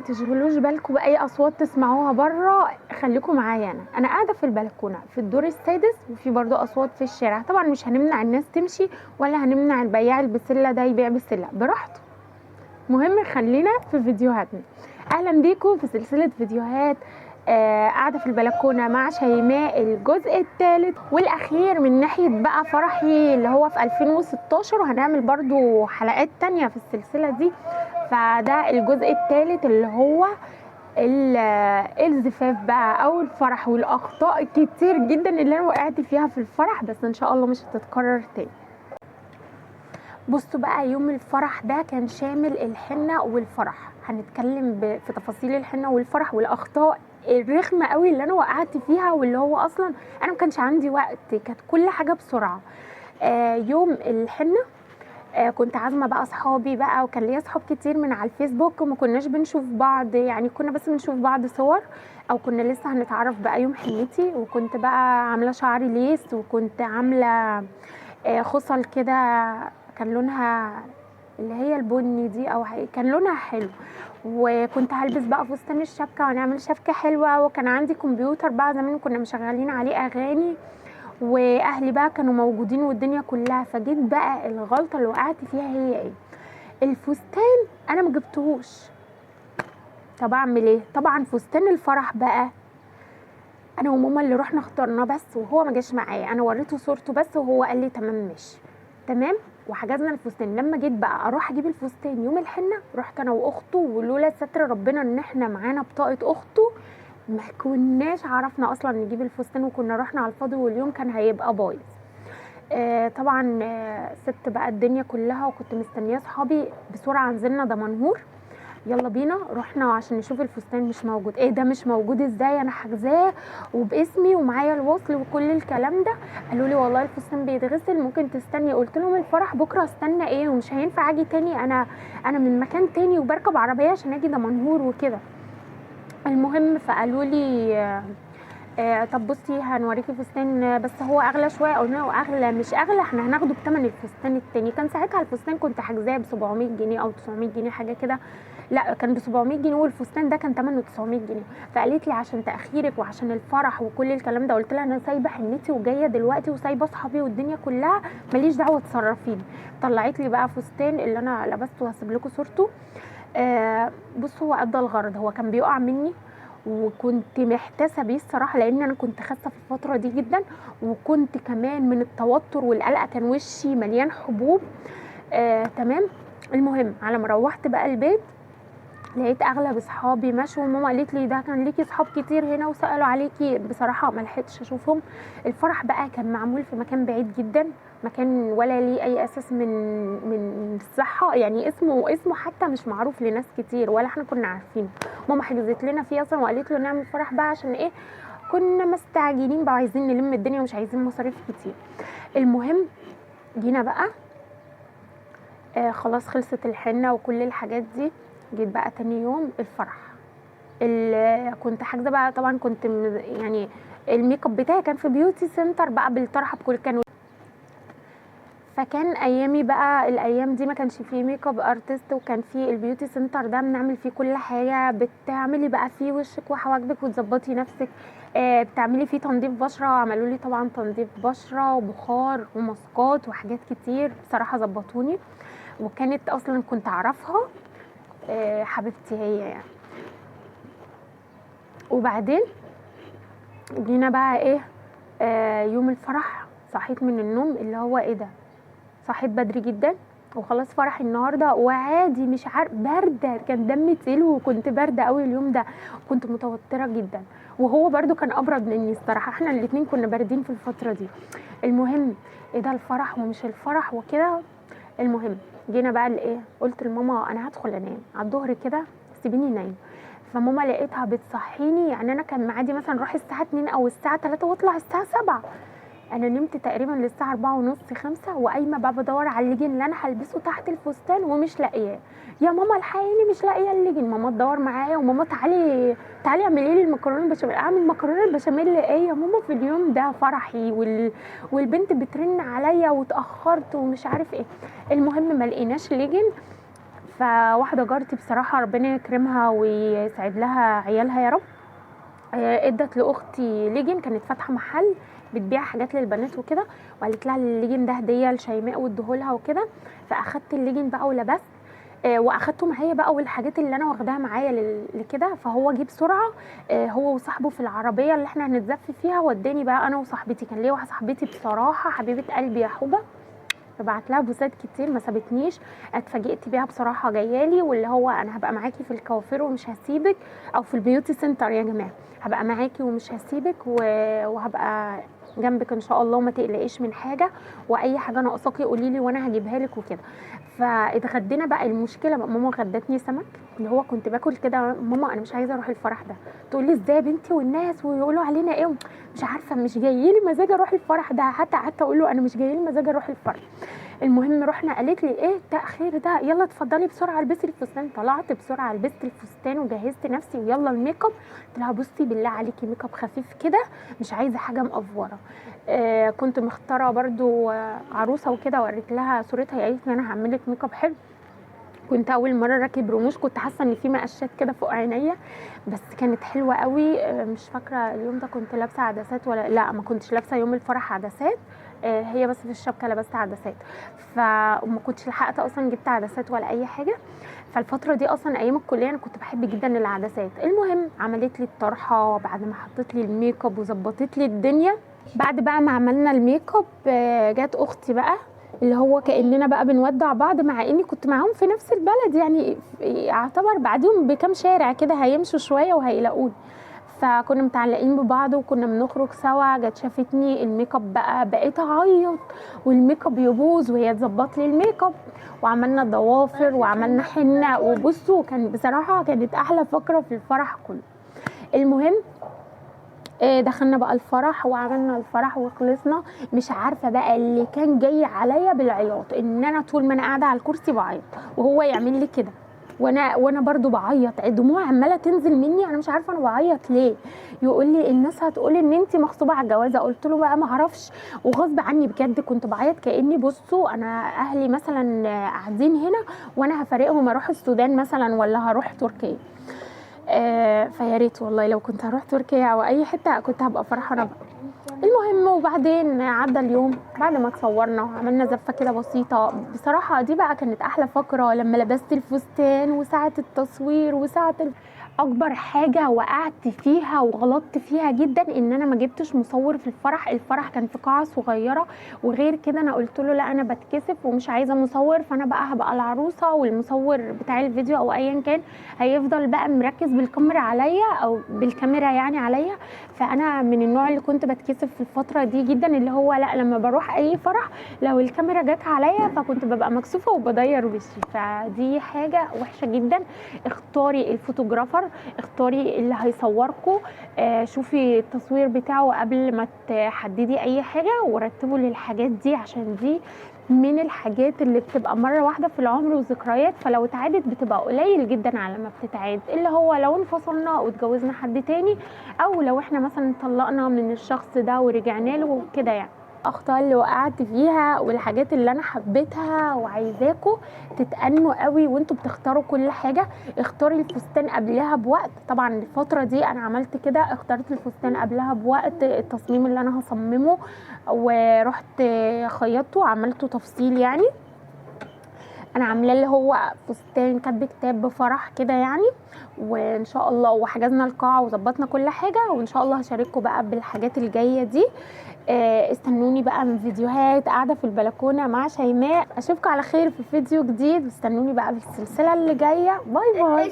تشغلوش بالكم باي اصوات تسمعوها بره، خليكم معايا. انا قاعده في البلكونه في الدور السادس، وفي برضو اصوات في الشارع. طبعا مش هنمنع الناس تمشي، ولا هنمنع البياع البسله ده يبيع بسله براحته. مهم خلينا في فيديوهاتنا. اهلا بيكم في سلسله فيديوهات قاعده في البلكونه مع شيماء، الجزء الثالث والاخير من ناحيه بقى فرحي اللي هو في 2016، وهنعمل برضو حلقات تانية في السلسله دي. فده الجزء الثالث اللي هو الزفاف بقى او الفرح، والاخطاء كتير جدا اللي انا وقعت فيها في الفرح، بس ان شاء الله مش هتتكرر تاني. بصوا بقى، يوم الفرح ده كان شامل الحنة والفرح. هنتكلم في تفاصيل الحنة والفرح والاخطاء الرخمة قوي اللي انا وقعت فيها، واللي هو اصلا انا ما كانش عندي وقت، كانت كل حاجة بسرعة. يوم الحنة كنت عازمه بقى اصحابي بقى، وكان ليا اصحاب كتير من على الفيسبوك، وما كناش بنشوف بعض، يعني كنا بس بنشوف بعض صور، او كنا لسه هنتعرف بقى يوم حنتي. وكنت بقى عامله شعري ليس، وكنت عامله خصل كده، كان لونها اللي هي البني دي، او كان لونها حلو. وكنت هلبس بقى فستان الشبكه ونعمل شبكه حلوه، وكان عندي كمبيوتر بقى زمان كنا مشغلين عليه اغاني، واهلي بقى كانوا موجودين والدنيا كلها. فجيت بقى الغلطه اللي وقعت فيها هي ايه؟ الفستان انا ما جبتهوش. طب اعمل ايه؟ طبعا فستان الفرح بقى انا وماما اللي رحنا اخترناه بس، وهو ما جاش معايا. انا وريته صورته بس، وهو قال لي تمام ماشي تمام، وحجزنا الفستان. لما جيت بقى اروح اجيب الفستان يوم الحنه، رحت انا واخته، ولولا ستر ربنا ان احنا معانا بطاقه اخته ما كناش عرفنا اصلا نجيب الفستان، وكنا رحنا على الفاضي، واليوم كان هيبقى بايظ. طبعا سبت بقى الدنيا كلها، وكنت مستنيه اصحابي بسرعه. نزلنا دمنهور، يلا بينا، رحنا عشان نشوف الفستان. مش موجود. ايه ده مش موجود ازاي؟ انا حاجزاه وباسمي ومعايا الوصل وكل الكلام ده. قالوا لي والله الفستان بيتغسل، ممكن تستني. قلت لهم الفرح بكره، استنى ايه؟ ومش هينفع اجي تاني، انا من مكان تاني وبركب عربيه عشان اجي دمنهور وكده. المهم فقالوا لي طب بصي هنوريكي فستان بس هو اغلى شويه. قلنا له اغلى مش اغلى، احنا هناخده بثمن الفستان التاني. كان ساعتها الفستان كنت حاجزاه ب 700 جنيه او 900 جنيه حاجه كده، لا كان ب 700 جنيه، والفستان ده كان ثمنه 900 جنيه. فقالت لي عشان تاخيرك وعشان الفرح وكل الكلام ده. قلت لها انا سايبه حنتي وجايه دلوقتي، وسايبه اصحابي والدنيا كلها، ماليش دعوه، تصرفيني. طلعت لي بقى فستان اللي انا لبسته، وهسيب لكم صورته. بصوا هو ادى الغرض، هو كان بيقع مني، وكنت محتاسه بيه الصراحه، لان انا كنت خاسه في الفتره دي جدا، وكنت كمان من التوتر والقلق كان وشي مليان حبوب. تمام. المهم على ما روحت بقى البيت، لقيت اغلب اصحابي مشوا، وماما قالت لي ده كان ليكي اصحاب كتير هنا وسالوا عليكي. بصراحه ما لحقتش اشوفهم. الفرح بقى كان معمول في مكان بعيد جدا، مكان ولا ليه اي اساس من الصحه، يعني اسمه حتى مش معروف لناس كتير، ولا احنا كنا عارفينه. ماما حجزت لنا فيه اصلا، وقالت له نعمل فرح بقى عشان ايه؟ كنا مستعجلين بقى، عايزين نلم الدنيا ومش عايزين مصاريف كتير. المهم جينا بقى خلاص خلصت الحنه وكل الحاجات دي. جيت بقى تاني يوم الفرح، كنت حاجزه بقى. طبعا كنت يعني الميك اب بتاعي كان في بيوتي سنتر بقى بالطرحه بكل كان. فكان ايامي بقى الايام دي ما كانش فيه ميك اب ارتست، وكان فيه البيوتي سنتر ده بنعمل فيه كل حاجه. بتعملي بقى فيه وشك وحواجبك وتظبطي نفسك، بتعملي فيه تنظيف بشره. عملوا لي طبعا تنظيف بشره وبخار وماسكات وحاجات كتير، بصراحه ظبطوني. وكانت اصلا كنت اعرفها حبيبتي هي يعني. وبعدين جينا بقى ايه؟ يوم الفرح صحيت من النوم اللي هو ايه ده، صحيت بدري جدا وخلاص فرحي النهارده وعادي، مش عارف برده، كان دمي تقيل وكنت بارده قوي اليوم ده، كنت متوتره جدا. وهو برده كان ابرد مني الصراحه، احنا الاتنين كنا باردين في الفتره دي. المهم ايه ده الفرح ومش الفرح وكده. المهم جينا بقى لايه، قلت لماما انا هدخل انام على الظهر كده، سيبيني نايم. فماما لقيتها بتصحيني، يعني انا كان معادي مثلا اروح الساعه 2 او الساعه 3 واطلع الساعه 7. انا نمت تقريبا للساعه 4 ونص 5، وقايمه بقى بدور على الليجن اللي انا هلبسه تحت الفستان ومش لاقياه. يا ماما الحقيني مش لاقيه الليجن. ماما تدور معايا، وماما تعالي اعملي لي المكرونه البشاميل. اعمل مكرونه البشاميل ايه يا ماما؟ في اليوم ده فرحي والبنت بترن عليا واتاخرت ومش عارف ايه. المهم ما لقيناش ليجن. فواحده جارتي بصراحه ربنا يكرمها ويسعد لها عيالها يا رب، ادت لاختي ليجن، كانت فاتحه محل بتبيع حاجات للبنات وكده، وقالت لها الليجن ده هديه لشيماء واديهولها وكده. فاخدت الليجن بقى ولبست، واخدته معايا بقى، والحاجات اللي انا واخداها معايا لكده. فهو جه بسرعه، هو وصاحبه في العربيه اللي احنا هنتزف فيها، وداني بقى انا وصاحبتي. كان ليا واحده صاحبتي بصراحه حبيبه قلبي يا حوبه، فبعت لها بوسات كتير ما سابتنيش. اتفاجئت بيها بصراحه، جايالي واللي هو انا هبقى معاكي في الكوافير ومش هسيبك، او في البيوتي سنتر يا جماعه، هبقى معاكي ومش هسيبك وهبقى جنبك ان شاء الله، وما تقلقيش من حاجه، واي حاجه ناقصاكي قولي لي وانا هجيبها لك وكده. فاتغدينا بقى. المشكله بقى ماما غدتني سمك، اللي هو كنت باكل كده، ماما انا مش عايزه اروح الفرح ده. تقول لي ازاي يا بنتي والناس ويقولوا علينا ايه، مش عارفه، مش جاي لي مزاج اروح الفرح ده. حتى قعدت اقول له انا مش جاي لي مزاج اروح الفرح. المهم رحنا، قالت لي ايه التاخير ده، يلا اتفضلي بسرعه البسي الفستان. طلعت بسرعه لبست الفستان وجهزت نفسي ويلا الميك اب. قلت لها بصي بالله عليكي ميك اب خفيف كده، مش عايزه حاجه مقفوره. كنت مختاره برضو عروسه وكده، وريت لها صورتها، قالت لي انا هعمل لك ميك اب حلو. كنت اول مره راكب رموش، كنت حاسه ان في مقشات كده فوق عينيا، بس كانت حلوه قوي. مش فاكره اليوم ده كنت لابسه عدسات ولا لا، ما كنتش لابسه يوم الفرح عدسات، هي بس في الشبكه لبست عدسات، فما كنتش لحقت اصلا جبت عدسات ولا اي حاجه. فالفتره دي اصلا ايام الكليه انا كنت بحب جدا العدسات. المهم عملت لي الطرحه بعد ما حطت لي الميك اب وظبطت لي الدنيا. بعد بقى ما عملنا الميك اب، جت اختي بقى، اللي هو كاننا بقى بنودع بعض، مع اني كنت معاهم في نفس البلد، يعني يعتبر بعديهم بكام شارع كده، هيمشوا شويه وهيلاقوني. فكنا متعلقين ببعض وكنا بنخرج سوا. جت شافتني الميك اب بقى، بقيت اعيط والميك اب يبوظ وهي تظبط لي الميك اب، وعملنا ضوافر وعملنا حنه. وبصوا كان بصراحه كانت احلى فقره في الفرح كله. المهم دخلنا بقى الفرح وعملنا الفرح وخلصنا. مش عارفه بقى اللي كان جاي عليا بالعياط، ان انا طول ما انا قاعده على الكرسي بعيط وهو يعمل لي كده، وانا برضو بعيط، دموع عماله تنزل مني، انا مش عارفه انا بعيط ليه. يقول لي الناس هتقول ان انت مغصوبه على الجوازه. قلت له بقى ما اعرفش، وغصب عني بجد كنت بعيط، كاني بصوا انا اهلي مثلا قاعدين هنا وانا هفارقهم اروح السودان مثلا ولا هروح تركيا. فيا ريت والله لو كنت هروح تركيا او اي حته كنت هبقى فرحانه بقى. المهم وبعدين عدى اليوم بعد ما اتصورنا وعملنا زفه كده بسيطه. بصراحه دي بقى كانت احلى فقره، لما لبست الفستان وساعه التصوير وساعه اكبر حاجه وقعت فيها وغلطت فيها جدا ان انا ما جبتش مصور في الفرح. الفرح كان في قاعه صغيره، وغير كده انا قلت له لا انا بتكسف ومش عايزه مصور، فانا بقى هبقى العروسه والمصور بتاع الفيديو او ايا كان هيفضل بقى مركز بالكاميرا عليا او بالكاميرا يعني عليا. فانا من النوع اللي كنت بتكسف في الفتره دي جدا، اللي هو لا لما بروح اي فرح لو الكاميرا جت عليا فكنت ببقى مكسوفه وبضير وشي، فدي حاجه وحشه جدا. اختاري الفوتوغرافر، اختاري اللي هيصوركوا، شوفي التصوير بتاعه قبل ما تحددي اي حاجه، ورتبوا للحاجات دي، عشان دي من الحاجات اللي بتبقى مرة واحدة في العمر وذكريات، فلو اتعادت بتبقى قليل جدا على ما بتتعاد، اللي هو لو انفصلنا واتجوزنا حد تاني، او لو احنا مثلا طلقنا من الشخص ده ورجعنا له كده يعني. الاخطاء اللي وقعت فيها والحاجات اللي انا حبيتها وعايزاكم تتأنوا قوي وانتوا بتختاروا كل حاجه. اختاري الفستان قبلها بوقت، طبعا الفتره دي انا عملت كده، اخترت الفستان قبلها بوقت التصميم اللي انا هصممه، ورحت خيطته عملته تفصيل يعني. انا عاملاه اللي هو فستان كاتب كتاب بفرح كده يعني، وان شاء الله وحجزنا القاعه وظبطنا كل حاجه، وان شاء الله هشارككم بقى بالحاجات الجايه دي. استنوني بقى من فيديوهات قاعده في البلكونه مع شيماء. اشوفكم على خير في فيديو جديد، واستنوني بقى في السلسله اللي جايه. باي باي.